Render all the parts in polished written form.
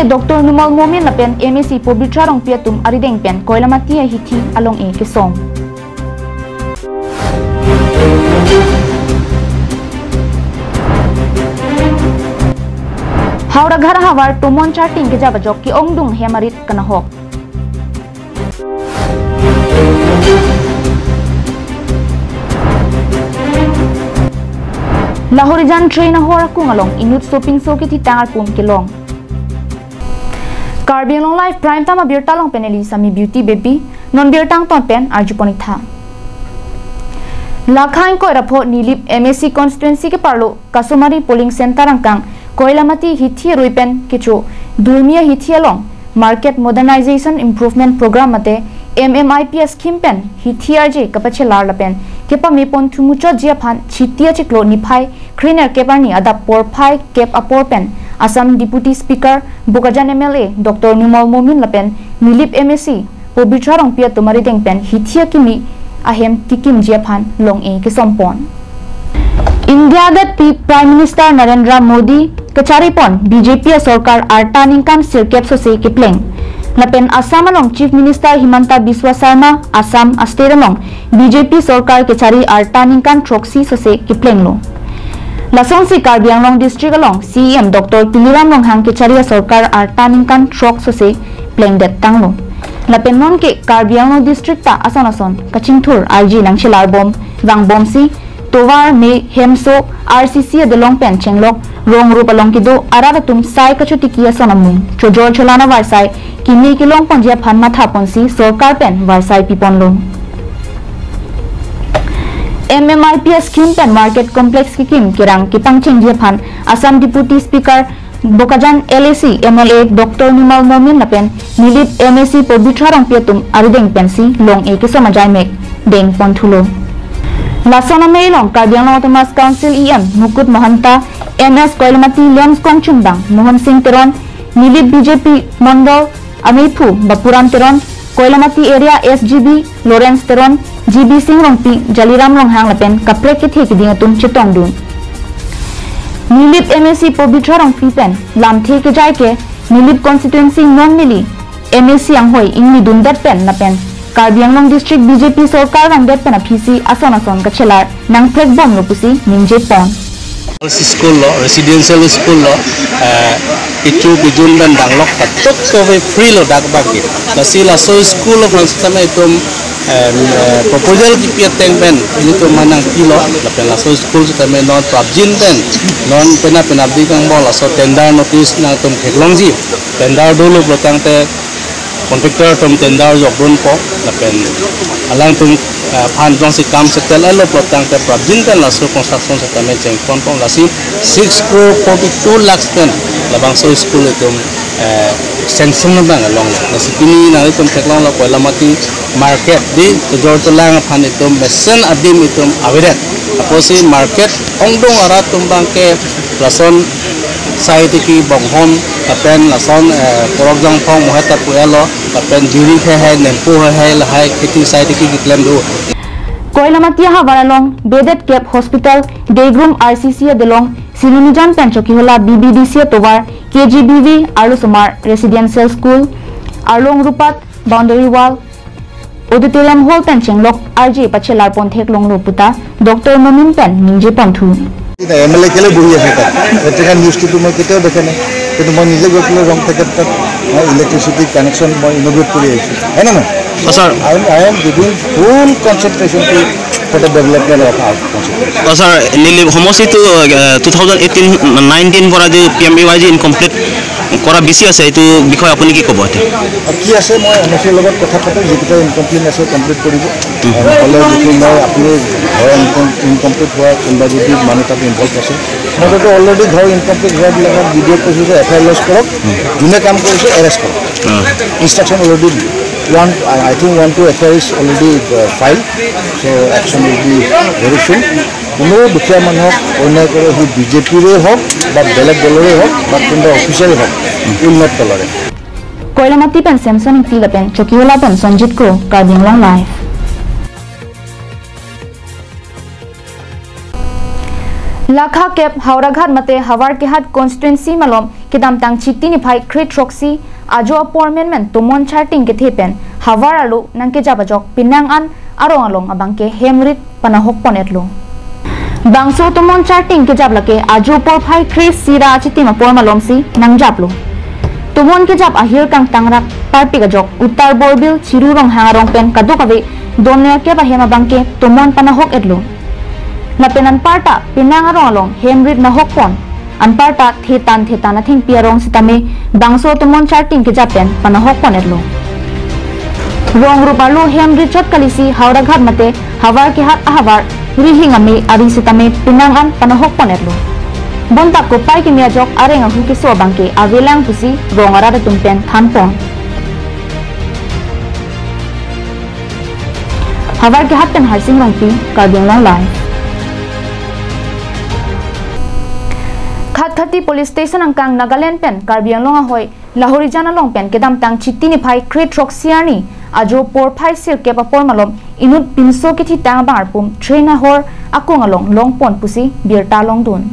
Dr. Numal Momin lapen MSc Pobitra rong piatum arideng pen Koilamati hithi along e kesong. Haura ghar hawar tomon charting ke jabajok ki ongdung hemarit kanahok. Lahorijan train ahora kungalong inut shopping so ki titangar pum kilong. Karbi Anglong Live Prime Time abirtalong peneli sami beauty baby non birtang ton pen arjuponitha. Lakhain ko rapo nilip MSc constituency ke parlo Kasumari polling center angkang Koilamati hithi ruipen kichu Durmia hithi along market modernization improvement program mate MMIP scheme pen hithi RJ kapachelar lapen kepa mepon thumucho jia phan chitia chiklo niphai cleaner keparni ada porphai kep apor pen Assam Deputy Speaker Bokajan MLA Dr. Numal Momin lapen nilip MSc Pobitra rong pia tumari deng pen hithi kimi ahem kikim jia phan long e kisompon. India that Prime Minister Narendra Modi kacharipon BJP Sarkar artaningkan sirkep sose kipleng lapen Assam along Chief Minister Himanta Biswa Sarma Assam state along BJP Sarkar kachari artaningkan troxy sose kipleng lo lasong si Karbi Anglong district along CEM Dr. Tuliram Longhang kachari Sarkar artaningkan trox sose pleng det tanglo lapen non ke Karbi Anglong district ta ason kachingthur RG langchilar bom wang bom si Tovar me hemso RCC adalong pen chenglok rong rupa long kido araratum sai kachuti kia sonamung chojor cholana warsai kimi kilong ponjia phan matha ponsi sarkar pen warsai pipon long MMIP scheme pen market complex kikim kirang kipang chengjia phan Assam Deputy Speaker Bokajan LAC MLA Dr. Numal Momin lapen nilip MSc Pobitra rong piatum arideng pensi long e kisomajai mek deng ponthulo Lasona Meilong Karbi Anglong Autonomous Council EM Mukut Mohanta MS Koilamati Lems Kongchumbang Mohan Singh Teron Nilip BJP Mondol Amipu Bapuram Teron Koilamati Area SGB Lawrence Teron GB Singh Rongpi Jaliram Longhang lapen kaprek ke thek dingatum chitong dun Nilip MSc Pobitra rongpi pen lam the ke jai ke Nilip constituency non mili MSc anghoi ingni dundat pen lapen Karbi Anglong District BJP Sarkar rangdet pen PC ason kachelar nang plek bom lopusi ninje pon school lo residential school lo itu bijun dan danglok patok ko free lo dak bagi nasila so school lo sama itu proposal ki piateng pen ini to manang kilo lapen la so school sama non prabjin pen non pena abdi kang bola so tender notice na tum kheklongji tender dulu belakang te kontraktor tum tender jobrun po lapen alang tum phan jong si kam setel alo belakang te prabjin pen la so construction sama jeng pon la si 6 crore 42 lakhs pen labang so school itu sanction bang along la si kini na itu kheklong la Koilamati market di tujor tulang phan itu mesen adim itu awiret apo si market ongdong ara tumbang ke lason sai tiki bonghom apen lason porojang phong mohata puelo apen juri hai nempu hai la hai khiti sai tiki gitlem do Koilamati hawaralong Bedet Cap Hospital Daygroom RCC delong Sinunijan Penchoki hola BBDC tovar KGBV Arlo Sumar Residential School Arlong Rupat Boundary Wall Auditorium Hall Penchenglok RJ Pachelar Ponthek Long Loputa Dr. Momin Pen Ninje Ponthu MLA kele buhi ase ta etika news to mo keteo dekhane কিন্তু মই নিজে গৈ পেলাই ৰং পেকেট তাত electricity connection মই ইনোভেট কৰি আহিছোঁ হয় না sir I am giving full concentration to for the development of our concentration sir নিলি সমষ্টিটো 2018-19 পৰা যে PMAY যে ইনকমপ্লিট কৰা বেছি আছে এইটো বিষয় আপুনি কি ক'ব এটা কি আছে মই এমএসএৰ লগত কথা পাতো যেটা ইনকমপ্লিট আছে কমপ্লিট কৰিব হলে যদি মই আপুনি ঘৰ ইনকমপ্লিট হোৱা কোনবা যদি মানুহ তাত ইনভলভ আছে মইতো অলৰেডি ঘৰ ইনকমপ্লিট হোৱা বিলাকৰ ভিডিঅ কৈছো যে এফআইআৰ লজ কৰক যোনে কাম কৰিছে এৰেষ্ট কৰক instruction already I think 1-2 FIR is already filed, so action will be very soon. কোনো দুখীয়া মানুহক অন্যায় কৰে সি বিজেপিৰে হওক বা বেলেগ দলৰে হওক বা কোনোবা অফিচাৰে হওক উন্নত দলৰে Koilamati pen Samson Tilapen Chokiola pen Sanjit Ko Karbi Anglong Live Lakha Kep Hauraghat Mate Havar Kehat Constituency Malom Kidam Tang Chiti ni Phai Crit Roxy Ajo Appointment Men Tumon Charting Ketepen Havar Alu Nangke Jabajok Pinang An Arong Along Abangke Hemrit Panahok Ponetlo Bangso Tumon Charting Kejablake Ajo Por Phai Crit Sira Chitima Por Malom Si Nang Jablo Tumon Kejab Ahir Kang Tangrak Parpigajok Uttar Borbil Chirurong Hangarong Pen Kadukave Donner Keba Hema Bangke Tumon Panahok Edlo Lapen Anparta Pinangarong Along Hemrit na hokpon Anparta Thetan na thing piarong sitame Bangso Tumon Charting Kejapen Panahokpon edlo Rong Rupalu Hemrit Chot Kalisi Hauraghat Mate Havar Kehat Ahavar Rihingame Ari sitame Pinangan Panahokpon edlo Bontak ko pai kimiajok areng ahu kiso bangke avelang pusi rong arada tumpen thanpon Havar Kehat pen harsing rongpi Karbiang Long Live Khathati Police Station angkang Nagaland pen Karbiang Long ahoy Lahori Jana Long pen kedam tang Chiti ni Phai Crit Roxiani Ajo por Phai Sir Kepa por malom inut pinso kiti tang barpum train hor akong along long pon pusi birta long dun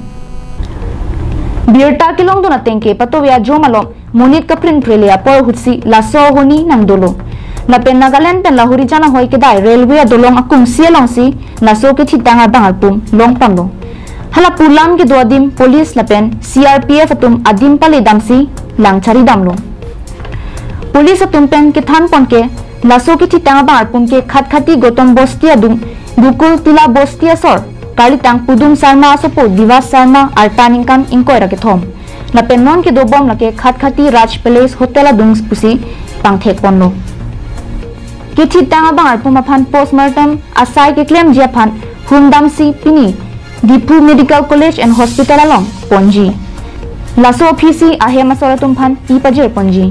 Birta kilong dun atengke patowya jo malom munit ka print prelia por hutsi laso honi nang dolo na pen Nagaland pen Lahori Jana hoy kedai railway adolong akung sialong si laso kiti tang barpum long pon lo Hala pulam ke doadim polis lapen CRPF atum adim pale damsi langchari damlo Polis atum pen ke than pon ke laso ke thitanga bar pum ke khatkhati gotom bostia dum dukul tila bostia sor kalitang pudum sarma sopo divas sarma artaningkam inkoira ke thom lapen non ke dobom lake khatkhati Raj Palace hotel adung pusi pangthek ponlo ke thitanga bar pum aphan postmortem asai ke claim jia phan humdam si pini Dipu Medical College and Hospital along Ponji Laso PC ahe masora tumphan ipajir Ponji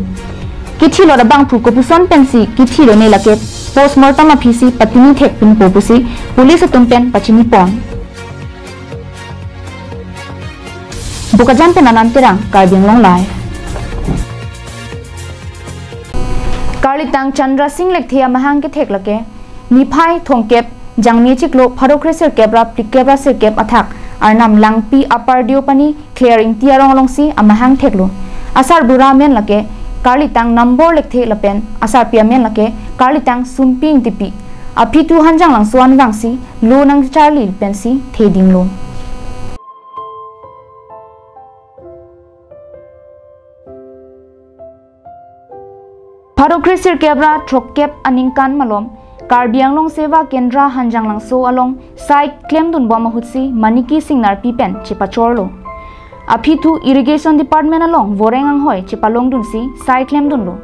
Kithi lo bang phu ko puson pensi kithi lo ne lake postmortem PC patini thek pin popusi police tumpen pachini pon Bukajan penanan terang Karbiang Long Live Kalitang Chandra Singh lekthia mahang ke thek lake Niphai thongkep Jangni chiklo Phadokresir kebra Prikebra sir keb athak Arnam Langpi Upper Diopani Clearing Tiarong Longsi Amahang Theklo Asar Buramen lake Kalitang number lekthe lapen Asar Piamen lake Kalitang Sumping Tipi Apitu Hanjang Lang Swan Wangsi Lo Nang Charlie Pensi Theding Lo Phadokresir kebra Trokkep Aningkan Malom Karbiang Long Seva Kendra Hanjang Langso along Sai Claim Dun Boma Hutsi Maniki Singnar Pipen Chipachorlo Aphitu Irrigation Department along Vorengang Hoy Chipalong Dun Si Sai Claim Dun Lo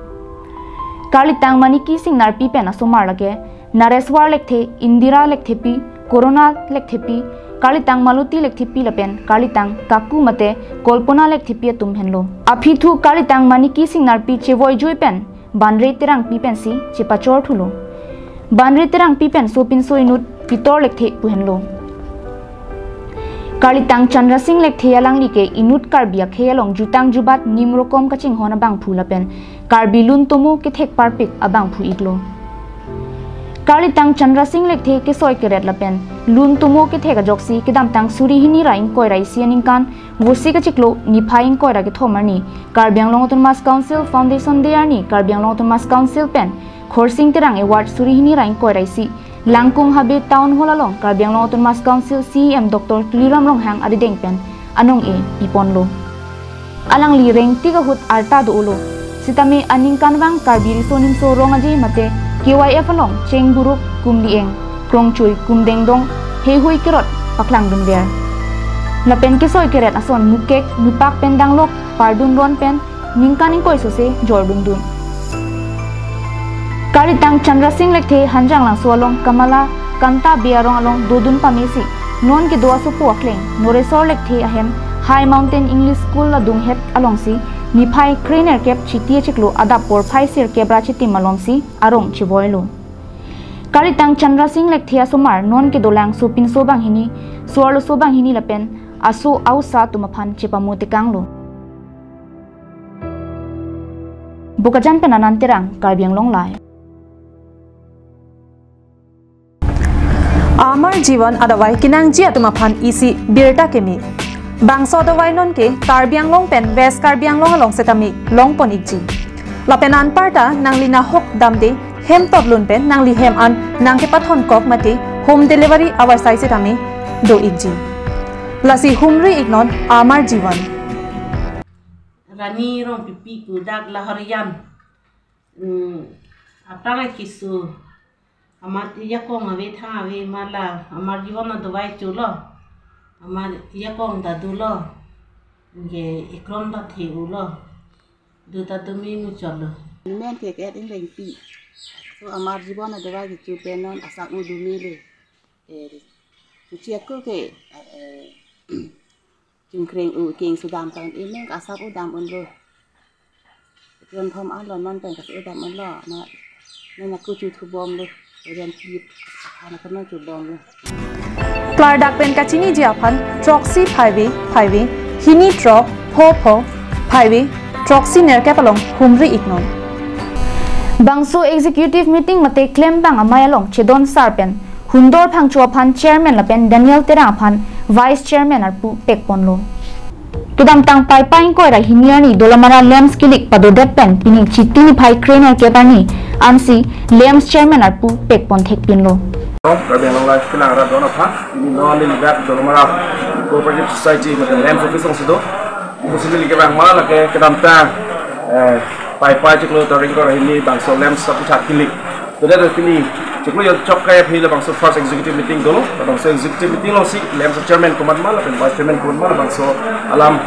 Kalitang Maniki Singnar Pipen Asomar Lage Nareswar Lekthe Indira Lekthepi Corona Lekthepi Kalitang Maluti Lekthepi Lapen Kalitang Kaku Mate Kolpona Lekthepi Tumhenlo Aphitu Kalitang Maniki Singnar Pi Chevoi Joipen Banre Terang Pipen Si Chipachor Thulo Banri terang pipen sopin so inut pitor lekthe puhenlo Kalitang Chandra Singh lekthe alang like inut karbia kheyalong jutang jubat nimrokom kaching hona bang phulapen karbilun tomu ke thek parpik abang phu iglo Kalitang Chandra Singh lekthe ke soi keret lapen lun tomu ke thega joksi kidam tang suri hini rain koirai sianingkan wosi ka chiklo niphaing koira ke thomarni Karbiang Long Autonomous Council Foundation dearni Karbiang Long Autonomous Council pen Khorsing Terang Award Surihini Rain Koiraisi Langkung Habe Town Hall along Karbiang Long Autonomous Council CM Dr. Tuliram Ronghang Adideng Pen Anong Iponlo Alang Lireng Tiga Hut Arta Doolo Sitame Aningkan Wang Karbiri Sonim So Rongaji Mate KYF along Cheng Buruk Kumlieng Krong Chui Kumdeng Dong Hehui Kirot Paklang Dunver Lapen Kesoy Keret Ason Mukek Nupak Pendang Lok Pardun Ron Pen Ningkaning Koi Sose Jordun Dun Kalitang Chandra Singh lekthe Hanjang Langso along Kamala Kanta Biarong along Dodun Pamesi Non ke doa supu akleng Noresor lekthe ahem High Mountain English School adung het along si Niphai Craner Kep Chitie Chiklo Adap por Phai Sir Kebra Chiti Malom si Arong Chivoilo Kalitang Chandra Singh lekthe asomar non ke dolang supin sobang hini Suarlo sobang hini lapen Aso ausa tumaphan chipamutikanglo Bukajan penanan terang Karbiang Long Live Amar Jiwan adawai kinang ji atumaphan isi birta kemi bangso adawai non ke Karbiang long pen West Karbiang long along setami long pon ikji lapenan parta nanglina hok damde hem top lun pen nangli hem an nangke pathon kok mate home delivery our size setami do ikji lasi humri ignon Amar Jiwan Rani rong pipi kudak laharian apa kisu Amar iya kong awe thang awe mala Amar Jiwan na dawai chulo Amar iya kong da dulo nge ikrom da thiulo du ta tumi mu chalo men ke ke ding leng pi so Amar Jiwan na dawai chu penon asak mu dumile chia ko ke chung kreng u king sudam kan men asak udam onlo ron thom an lon non pen ka udam onlo na nên aku chu thu bom lo Orian kip anak kena chu bom lo Clardak pen kachini ji aphan Troxy Phaiwi hini tro pho Phaiwi Troxy nerkapalong humri ignon Bangso executive meeting mate claim bang amayalong chedon sarpen hundor phangchu aphan chairman lapen Daniel Terang aphan vice chairman arpu pekponlo Tudam tang pai pain ko ra hiniani dolamara lems kilik padodet pen pini chitini phai trainer ketani ansi lems chairman arpu pekpon thekpinlo Karbiang long life kinang ra dona pha ini no lil gat dolamara cooperative society mate lems office ong sido possibly ke bang mala ke kedam ta pai chiklo taring ko hini bangso lems sapu chat kilik toda pini chiklo yo chok kaya phila bangso first executive meeting dono bangso executive meeting lo si lems chairman kumat mala pen vice chairman kumat mala bangso alam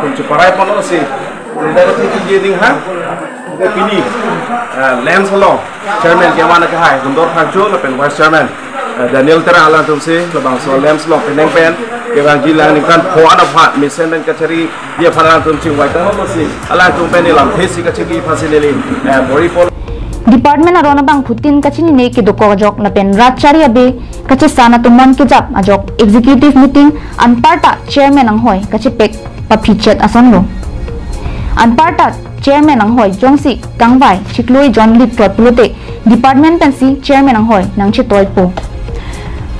tum chuparai pono si toda pini ding ha pini lems lo chairman ke mana ka hai hundor phangchu lo pen vice chairman Daniel Terang alam tum si lo bangso lems lo peneng pen ke bang gilang ni kan pho ana pha misen dan kachari dia pharan tum chi waita lo si alam tum pen lam thesi kachiki fasineli bori pol Department arona bang putin kachini ne ke doko jok lapen ratchari abe kachi sana tumon ke jap ajok executive meeting anparta chairman ang hoy kachi pek papichet asonlo anparta chairman ang hoy jongsi kangbai chikloi john lip totpulote department pensi chairman ang hoy nangchi toipo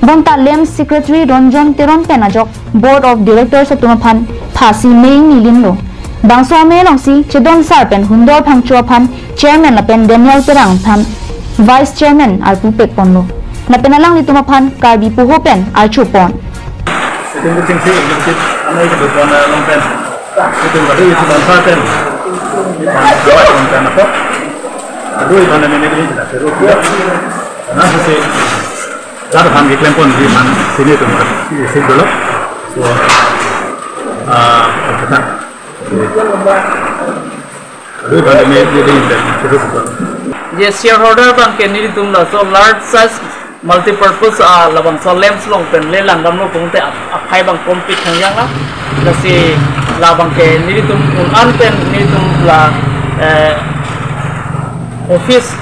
bonta lem secretary ronjon teron pen ajok board of directors atumaphan phasi mei nilin lo bangso ame longsi chedon sarpen hundor phangchu phan chairman lapen Daniel Terang phan vice chairman arpu pekponlo lapen alang lituma phan karbi puho pen archu pon Seting si anai ke depan long pen seting bari sedang sarpen dua long pen apa aduh iban ini tidak seru dia karena sesi ada phan di klempon di man sini tu sini dulu so kita Yes, shareholder bang keniri tumla so large size multi-purpose labang so lems long pen le lang gamlo pungte apai bang compete hangyang la kasi labang keniri tum an pen niri tum la office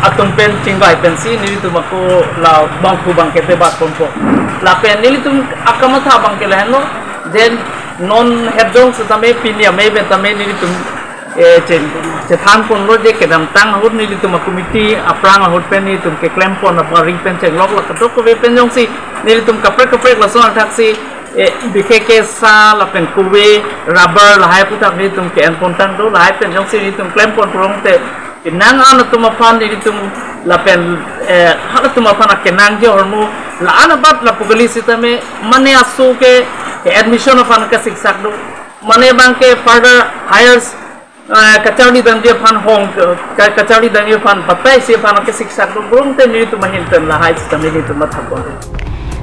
atum pen cinggai pen si niri tum aku la bang ku bang kete bat pompo la pen niri tum akamatha bang kelehno then non hedong setame pinia me betame niri tum Cetan pun lo je kedam tang hut ni itu committee aprang hut pen ni tum ke claim pon apa ring pen cek lok ketok ke pen jong si ni tum kapre la so taksi bkk sa la pen kuwe rubber la hai putak ni tum ke en pon tang do la hai pen jong si ni tum claim pon prong te kinang an tum afan ni tum la pen hak tum afan kenang je hormu la an bat la pugli sitame mane asu ke admission afan ka siksak do mane bang ke further hires kacauan dan dia fan hong kacauan dan dia fan papai si fan ke siksa tu belum tentu itu mahinten lah hai sistem ini tu mat hakon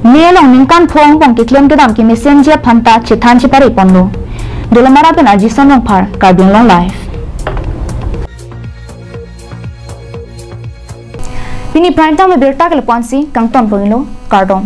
Nelong ningkan phong bong ke claim kedam ke messenger phanta chetan chipari ponlo dolamara pen aji sonong phar Karbiang long life Pini prime time berta ke lepansi kangton pengilo Kardon